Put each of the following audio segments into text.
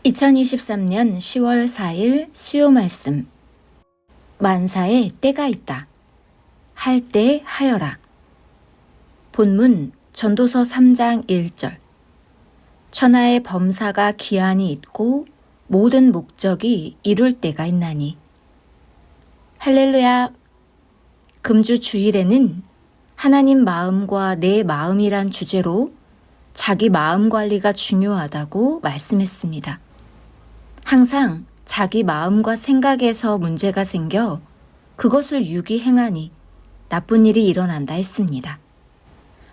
2023년 10월 4일 수요 말씀. 만사에 때가 있다. 할 때 하여라. 본문 전도서 3장 1절. 천하의 범사가 기한이 있고 모든 목적이 이룰 때가 있나니. 할렐루야. 금주 주일에는 하나님 마음과 내 마음이란 주제로 자기 마음 관리가 중요하다고 말씀했습니다. 항상 자기 마음과 생각에서 문제가 생겨 그것을 유기행하니 나쁜 일이 일어난다 했습니다.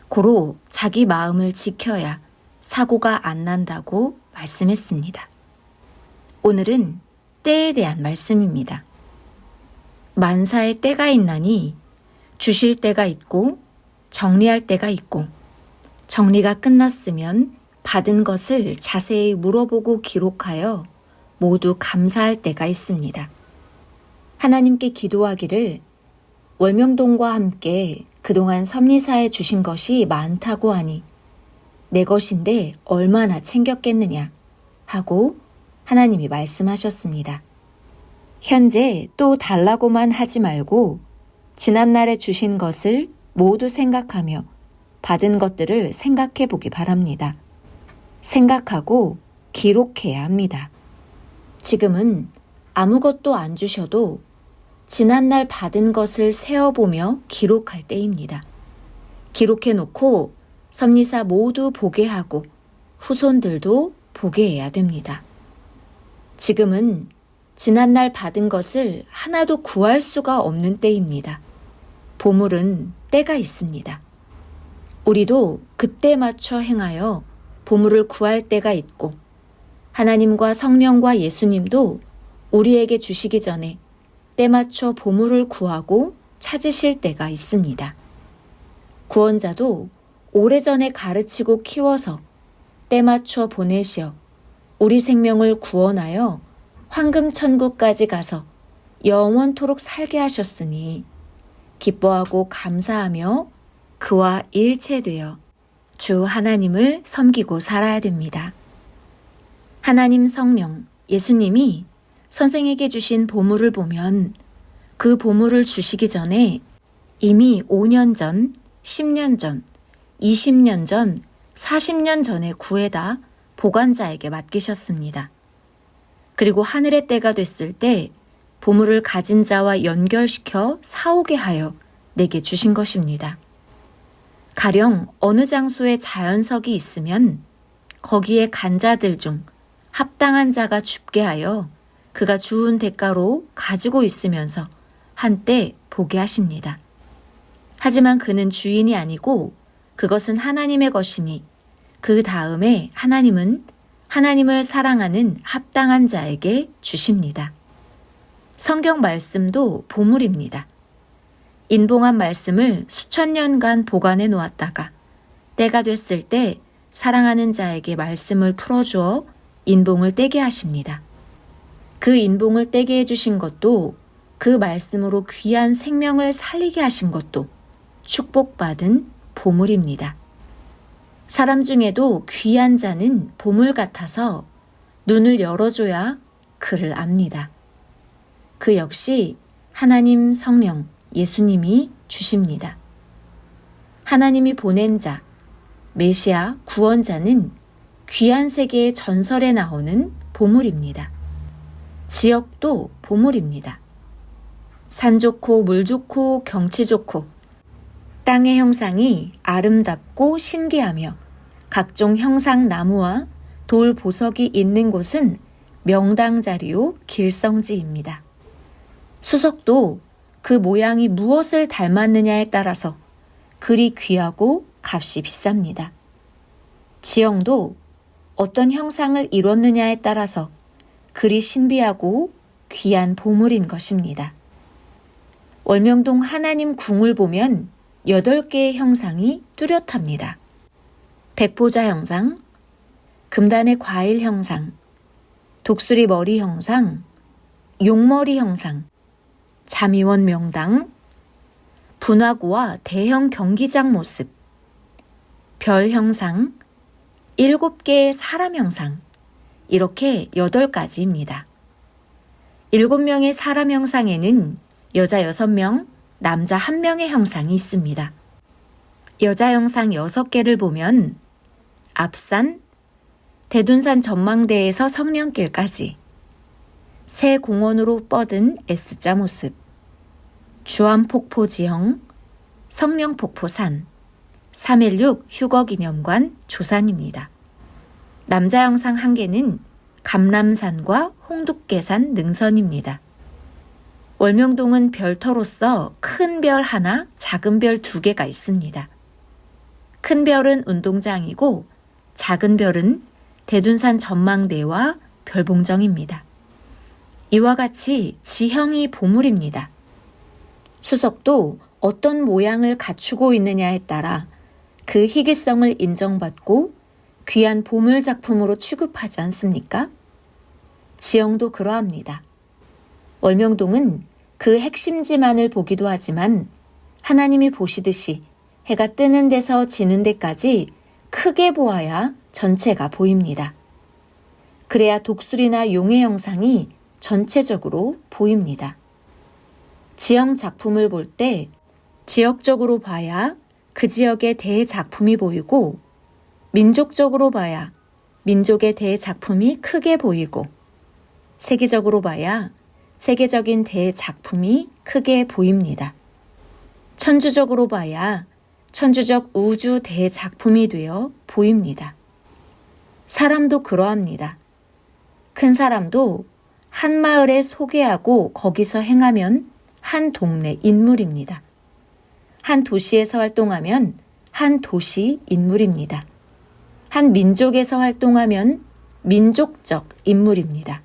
고로 자기 마음을 지켜야 사고가 안 난다고 말씀했습니다. 오늘은 때에 대한 말씀입니다. 만사에 때가 있나니 주실 때가 있고 정리할 때가 있고 정리가 끝났으면 받은 것을 자세히 물어보고 기록하여 모두 감사할 때가 있습니다. 하나님께 기도하기를 월명동과 함께 그동안 섭리사에 주신 것이 많다고 하니 내 것인데 얼마나 챙겼겠느냐 하고 하나님이 말씀하셨습니다. 현재 또 달라고만 하지 말고 지난날에 주신 것을 모두 생각하며 받은 것들을 생각해 보기 바랍니다. 생각하고 기록해야 합니다. 지금은 아무것도 안 주셔도 지난날 받은 것을 세어보며 기록할 때입니다. 기록해 놓고 섭리사 모두 보게 하고 후손들도 보게 해야 됩니다. 지금은 지난날 받은 것을 하나도 구할 수가 없는 때입니다. 보물은 때가 있습니다. 우리도 그때 맞춰 행하여 보물을 구할 때가 있고 하나님과 성령과 예수님도 우리에게 주시기 전에 때 맞춰 보물을 구하고 찾으실 때가 있습니다. 구원자도 오래전에 가르치고 키워서 때 맞춰 보내시어 우리 생명을 구원하여 황금 천국까지 가서 영원토록 살게 하셨으니 기뻐하고 감사하며 그와 일체되어 주 하나님을 섬기고 살아야 됩니다. 하나님 성령, 예수님이 선생에게 주신 보물을 보면 그 보물을 주시기 전에 이미 5년 전, 10년 전, 20년 전, 40년 전에 구해다 보관자에게 맡기셨습니다. 그리고 하늘의 때가 됐을 때 보물을 가진 자와 연결시켜 사오게 하여 내게 주신 것입니다. 가령 어느 장소에 자연석이 있으면 거기에 간 자들 중 합당한 자가 줍게 하여 그가 주운 대가로 가지고 있으면서 한때 보게 하십니다. 하지만 그는 주인이 아니고 그것은 하나님의 것이니 그 다음에 하나님은 하나님을 사랑하는 합당한 자에게 주십니다. 성경 말씀도 보물입니다. 인봉한 말씀을 수천 년간 보관해 놓았다가 때가 됐을 때 사랑하는 자에게 말씀을 풀어주어 인봉을 떼게 하십니다. 그 인봉을 떼게 해주신 것도 그 말씀으로 귀한 생명을 살리게 하신 것도 축복받은 보물입니다. 사람 중에도 귀한 자는 보물 같아서 눈을 열어줘야 그를 압니다. 그 역시 하나님 성령, 예수님이 주십니다. 하나님이 보낸 자, 메시아 구원자는 귀한 세계의 전설에 나오는 보물입니다. 지역도 보물입니다. 산 좋고 물 좋고 경치 좋고 땅의 형상이 아름답고 신기하며 각종 형상 나무와 돌 보석이 있는 곳은 명당 자리요 길성지입니다. 수석도 그 모양이 무엇을 닮았느냐에 따라서 그리 귀하고 값이 비쌉니다. 지형도 어떤 형상을 이뤘느냐에 따라서 그리 신비하고 귀한 보물인 것입니다. 월명동 하나님 궁을 보면 8개의 형상이 뚜렷합니다. 백보자 형상, 금단의 과일 형상, 독수리 머리 형상, 용머리 형상, 자미원 명당, 분화구와 대형 경기장 모습, 별 형상, 7개의 사람 형상, 이렇게 8가지입니다. 7명의 사람 형상에는 여자 6명, 남자 1명의 형상이 있습니다. 여자 형상 6개를 보면 앞산, 대둔산 전망대에서 성령길까지, 새 공원으로 뻗은 S자 모습, 주암폭포 지형, 성령폭포산, 316 휴거기념관 조산입니다. 남자 형상 1개는 감람산과 홍두깨산 능선입니다. 월명동은 별터로서 큰 별 하나, 작은 별 2개가 있습니다. 큰 별은 운동장이고 작은 별은 대둔산 전망대와 별봉정입니다. 이와 같이 지형이 보물입니다. 수석도 어떤 모양을 갖추고 있느냐에 따라 그 희귀성을 인정받고 귀한 보물 작품으로 취급하지 않습니까? 지형도 그러합니다. 월명동은 그 핵심지만을 보기도 하지만 하나님이 보시듯이 해가 뜨는 데서 지는 데까지 크게 보아야 전체가 보입니다. 그래야 독수리나 용의 형상이 전체적으로 보입니다. 지형 작품을 볼 때 지역적으로 봐야 그 지역의 대작품이 보이고, 민족적으로 봐야 민족의 대작품이 크게 보이고, 세계적으로 봐야 세계적인 대작품이 크게 보입니다. 천주적으로 봐야 천주적 우주 대작품이 되어 보입니다. 사람도 그러합니다. 큰 사람도 한 마을에 소개하고 거기서 행하면 한 동네 인물입니다. 한 도시에서 활동하면 한 도시 인물입니다. 한 민족에서 활동하면 민족적 인물입니다.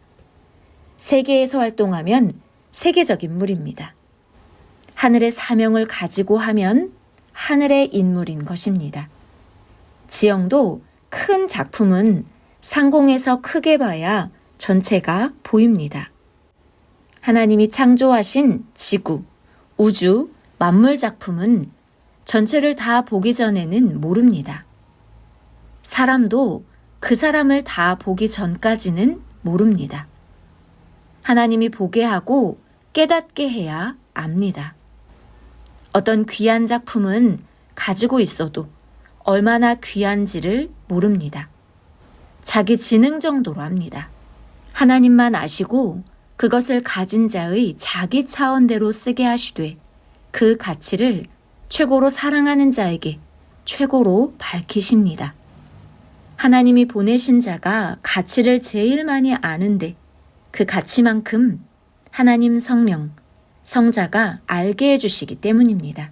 세계에서 활동하면 세계적 인물입니다. 하늘의 사명을 가지고 하면 하늘의 인물인 것입니다. 지형도 큰 작품은 상공에서 크게 봐야 전체가 보입니다. 하나님이 창조하신 지구, 우주, 만물 작품은 전체를 다 보기 전에는 모릅니다. 사람도 그 사람을 다 보기 전까지는 모릅니다. 하나님이 보게 하고 깨닫게 해야 압니다. 어떤 귀한 작품은 가지고 있어도 얼마나 귀한지를 모릅니다. 자기 지능 정도로 합니다. 하나님만 아시고 그것을 가진 자의 자기 차원대로 쓰게 하시되 그 가치를 최고로 사랑하는 자에게 최고로 밝히십니다. 하나님이 보내신 자가 가치를 제일 많이 아는데 그 가치만큼 하나님 성령, 성자가 알게 해주시기 때문입니다.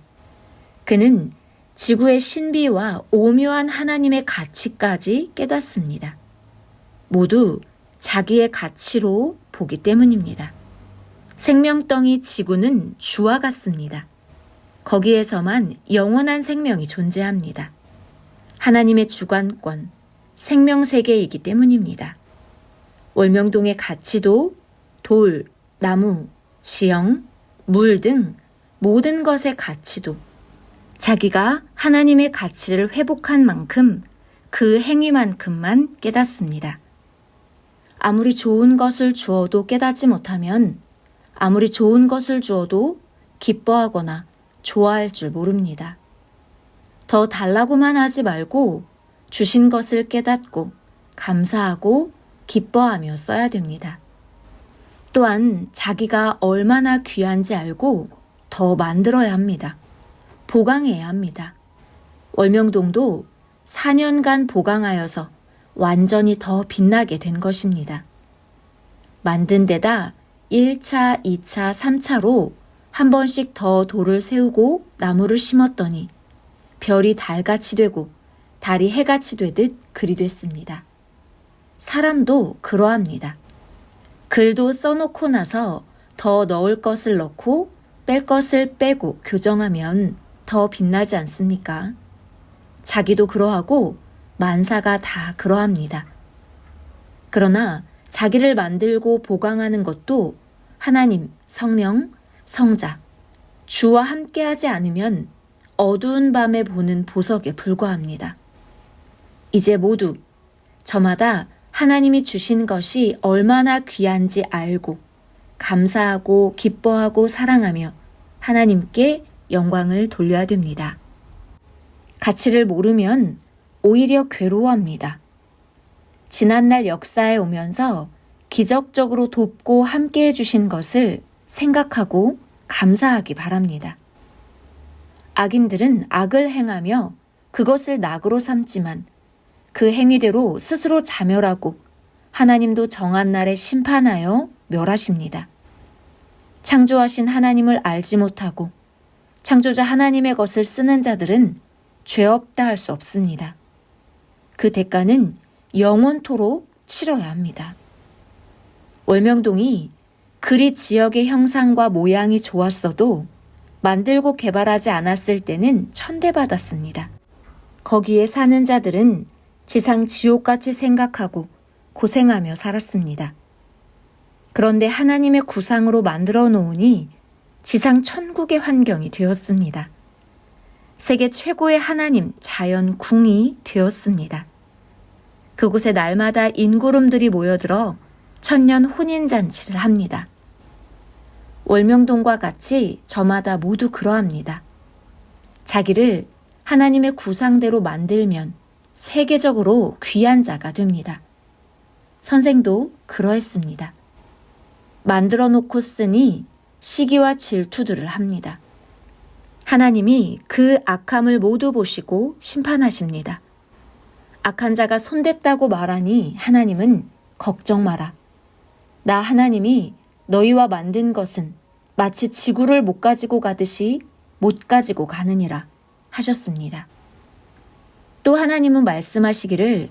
그는 지구의 신비와 오묘한 하나님의 가치까지 깨닫습니다. 모두 자기의 가치로 보기 때문입니다. 생명덩이 지구는 주와 같습니다. 거기에서만 영원한 생명이 존재합니다. 하나님의 주관권, 생명세계이기 때문입니다. 월명동의 가치도 돌, 나무, 지형, 물 등 모든 것의 가치도 자기가 하나님의 가치를 회복한 만큼 그 행위만큼만 깨닫습니다. 아무리 좋은 것을 주어도 깨닫지 못하면 아무리 좋은 것을 주어도 기뻐하거나 좋아할 줄 모릅니다. 더 달라고만 하지 말고 주신 것을 깨닫고 감사하고 기뻐하며 써야 됩니다. 또한 자기가 얼마나 귀한지 알고 더 만들어야 합니다. 보강해야 합니다. 월명동도 4년간 보강하여서 완전히 더 빛나게 된 것입니다. 만든 데다 1차, 2차, 3차로 한 번씩 더 돌을 세우고 나무를 심었더니 별이 달같이 되고 달이 해같이 되듯 그리 됐습니다. 사람도 그러합니다. 글도 써놓고 나서 더 넣을 것을 넣고 뺄 것을 빼고 교정하면 더 빛나지 않습니까? 자기도 그러하고 만사가 다 그러합니다. 그러나 자기를 만들고 보강하는 것도 하나님, 성령, 성자, 주와 함께하지 않으면 어두운 밤에 보는 보석에 불과합니다. 이제 모두 저마다 하나님이 주신 것이 얼마나 귀한지 알고 감사하고 기뻐하고 사랑하며 하나님께 영광을 돌려야 됩니다. 가치를 모르면 오히려 괴로워합니다. 지난날 역사에 오면서 기적적으로 돕고 함께 해주신 것을 생각하고 감사하기 바랍니다. 악인들은 악을 행하며 그것을 낙으로 삼지만 그 행위대로 스스로 자멸하고 하나님도 정한 날에 심판하여 멸하십니다. 창조하신 하나님을 알지 못하고 창조자 하나님의 것을 쓰는 자들은 죄 없다 할 수 없습니다. 그 대가는 영원토록 치러야 합니다. 월명동이 그리 지역의 형상과 모양이 좋았어도 만들고 개발하지 않았을 때는 천대받았습니다. 거기에 사는 자들은 지상 지옥같이 생각하고 고생하며 살았습니다. 그런데 하나님의 구상으로 만들어 놓으니 지상 천국의 환경이 되었습니다. 세계 최고의 하나님 자연 궁이 되었습니다. 그곳에 날마다 인구름들이 모여들어 천년 혼인잔치를 합니다. 월명동과 같이 저마다 모두 그러합니다. 자기를 하나님의 구상대로 만들면 세계적으로 귀한 자가 됩니다. 선생도 그러했습니다. 만들어 놓고 쓰니 시기와 질투들을 합니다. 하나님이 그 악함을 모두 보시고 심판하십니다. 악한 자가 손댔다고 말하니 하나님은 걱정 마라. 나 하나님이 너희와 만든 것은 마치 지구를 못 가지고 가듯이 못 가지고 가느니라 하셨습니다. 또 하나님은 말씀하시기를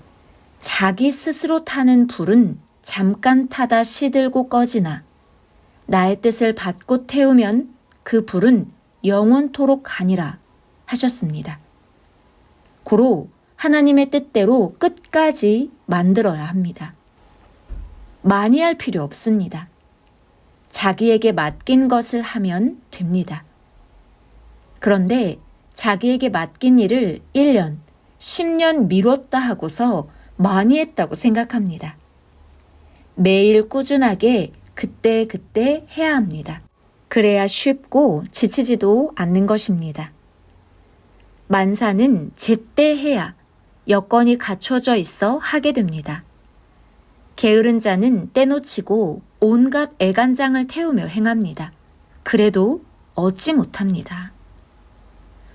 자기 스스로 타는 불은 잠깐 타다 시들고 꺼지나 나의 뜻을 받고 태우면 그 불은 영원토록 가니라 하셨습니다. 고로 하나님의 뜻대로 끝까지 만들어야 합니다. 많이 할 필요 없습니다. 자기에게 맡긴 것을 하면 됩니다. 그런데 자기에게 맡긴 일을 1년, 10년 미뤘다 하고서 많이 했다고 생각합니다. 매일 꾸준하게 그때그때 해야 합니다. 그래야 쉽고 지치지도 않는 것입니다. 만사는 제때 해야 여건이 갖춰져 있어 하게 됩니다. 게으른 자는 때놓치고 온갖 애간장을 태우며 행합니다. 그래도 얻지 못합니다.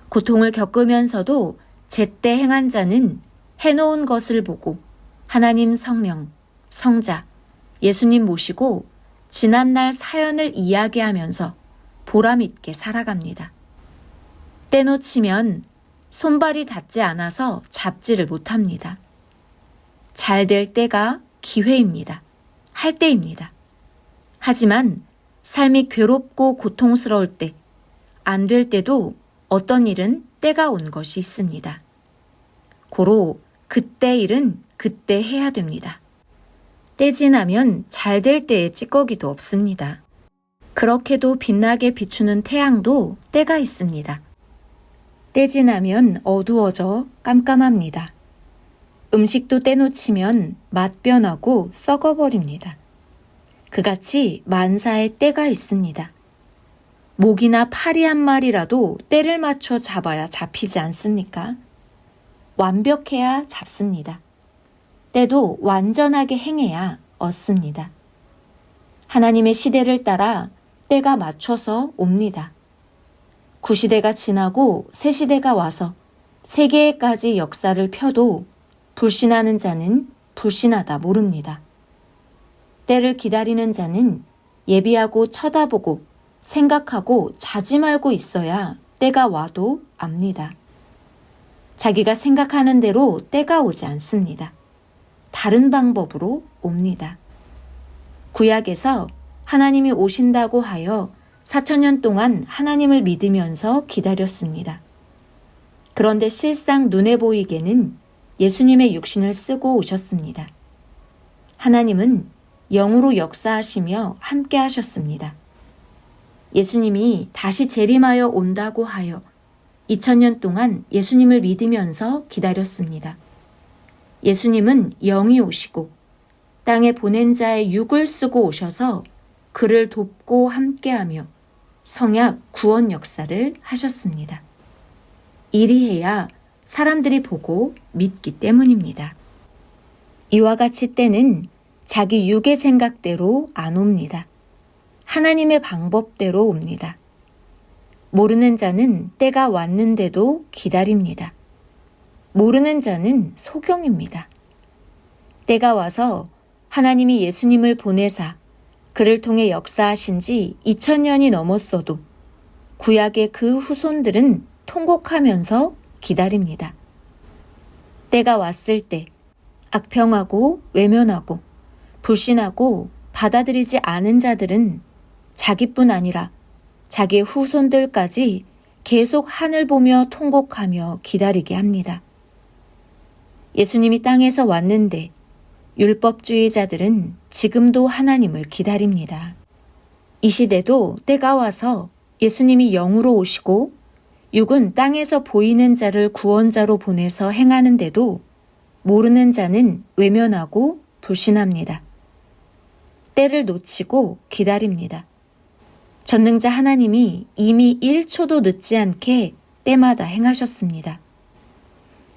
고통을 겪으면서도 제때 행한 자는 해놓은 것을 보고 하나님 성령, 성자, 예수님 모시고 지난날 사연을 이야기하면서 보람있게 살아갑니다. 때놓치면 손발이 닿지 않아서 잡지를 못합니다. 잘 될 때가 기회입니다. 할 때입니다. 하지만 삶이 괴롭고 고통스러울 때, 안 될 때도 어떤 일은 때가 온 것이 있습니다. 고로 그때 일은 그때 해야 됩니다. 때 지나면 잘 될 때의 찌꺼기도 없습니다. 그렇게도 빛나게 비추는 태양도 때가 있습니다. 때 지나면 어두워져 깜깜합니다. 음식도 때놓치면 맛 변하고 썩어버립니다. 그같이 만사의 때가 있습니다. 모기나 파리 한 마리라도 때를 맞춰 잡아야 잡히지 않습니까? 완벽해야 잡습니다. 때도 완전하게 행해야 얻습니다. 하나님의 시대를 따라 때가 맞춰서 옵니다. 구시대가 지나고 새시대가 와서 세계에까지 역사를 펴도 불신하는 자는 불신하다 모릅니다. 때를 기다리는 자는 예비하고 쳐다보고 생각하고 자지 말고 있어야 때가 와도 압니다. 자기가 생각하는 대로 때가 오지 않습니다. 다른 방법으로 옵니다. 구약에서 하나님이 오신다고 하여 4,000년 동안 하나님을 믿으면서 기다렸습니다. 그런데 실상 눈에 보이게는 예수님의 육신을 쓰고 오셨습니다. 하나님은 영으로 역사하시며 함께 하셨습니다. 예수님이 다시 재림하여 온다고 하여 2000년 동안 예수님을 믿으면서 기다렸습니다. 예수님은 영이 오시고 땅에 보낸 자의 육을 쓰고 오셔서 그를 돕고 함께하며 성약 구원 역사를 하셨습니다. 이리 해야 사람들이 보고 믿기 때문입니다. 이와 같이 때는 자기 육의 생각대로 안 옵니다. 하나님의 방법대로 옵니다. 모르는 자는 때가 왔는데도 기다립니다. 모르는 자는 소경입니다. 때가 와서 하나님이 예수님을 보내사 그를 통해 역사하신 지 2000년이 넘었어도 구약의 그 후손들은 통곡하면서 기다립니다. 때가 왔을 때 악평하고 외면하고 불신하고 받아들이지 않은 자들은 자기뿐 아니라 자기의 후손들까지 계속 하늘 보며 통곡하며 기다리게 합니다. 예수님이 땅에서 왔는데 율법주의자들은 지금도 하나님을 기다립니다. 이 시대도 때가 와서 예수님이 영으로 오시고 육은 땅에서 보이는 자를 구원자로 보내서 행하는데도 모르는 자는 외면하고 불신합니다. 때를 놓치고 기다립니다. 전능자 하나님이 이미 1초도 늦지 않게 때마다 행하셨습니다.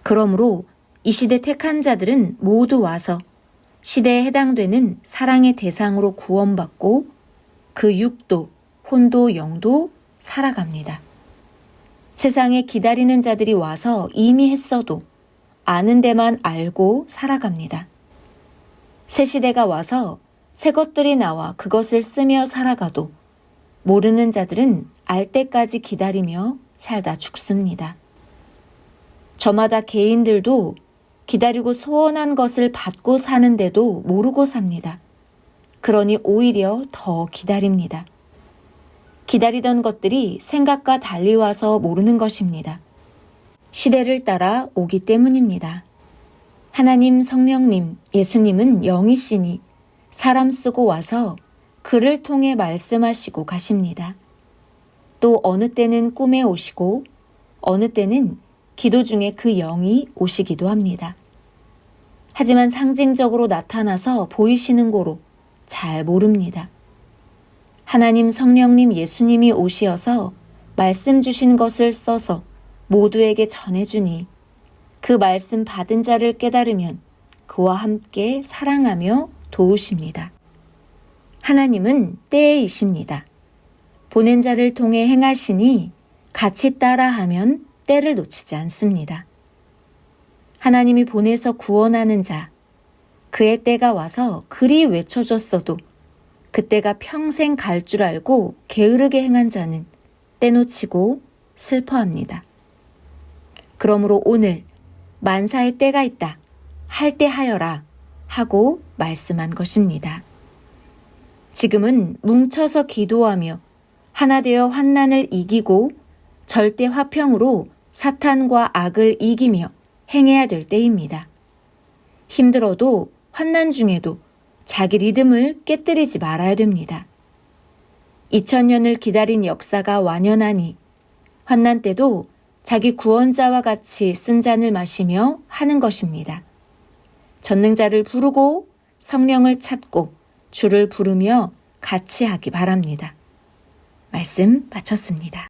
그러므로 이 시대 택한 자들은 모두 와서 시대에 해당되는 사랑의 대상으로 구원받고 그 육도, 혼도, 영도 살아갑니다. 세상에 기다리는 자들이 와서 이미 했어도 아는 데만 알고 살아갑니다. 새 시대가 와서 새 것들이 나와 그것을 쓰며 살아가도 모르는 자들은 알 때까지 기다리며 살다 죽습니다. 저마다 개인들도 기다리고 소원한 것을 받고 사는데도 모르고 삽니다. 그러니 오히려 더 기다립니다. 기다리던 것들이 생각과 달리 와서 모르는 것입니다. 시대를 따라 오기 때문입니다. 하나님, 성령님, 예수님은 영이시니 사람 쓰고 와서 그를 통해 말씀하시고 가십니다. 또 어느 때는 꿈에 오시고 어느 때는 기도 중에 그 영이 오시기도 합니다. 하지만 상징적으로 나타나서 보이시는 고로 잘 모릅니다. 하나님, 성령님, 예수님이 오시어서 말씀 주신 것을 써서 모두에게 전해주니 그 말씀 받은 자를 깨달으면 그와 함께 사랑하며 도우십니다. 하나님은 때이십니다. 보낸 자를 통해 행하시니 같이 따라하면 때를 놓치지 않습니다. 하나님이 보내서 구원하는 자, 그의 때가 와서 그리 외쳐졌어도 그때가 평생 갈 줄 알고 게으르게 행한 자는 때놓치고 슬퍼합니다. 그러므로 오늘 만사의 때가 있다, 할 때 하여라 하고 말씀한 것입니다. 지금은 뭉쳐서 기도하며 하나 되어 환난을 이기고 절대 화평으로 사탄과 악을 이기며 행해야 될 때입니다. 힘들어도 환난 중에도 자기 리듬을 깨뜨리지 말아야 됩니다. 2000년을 기다린 역사가 완연하니 환난 때도 자기 구원자와 같이 쓴 잔을 마시며 하는 것입니다. 전능자를 부르고 성령을 찾고 주를 부르며 같이 하기 바랍니다. 말씀 마쳤습니다.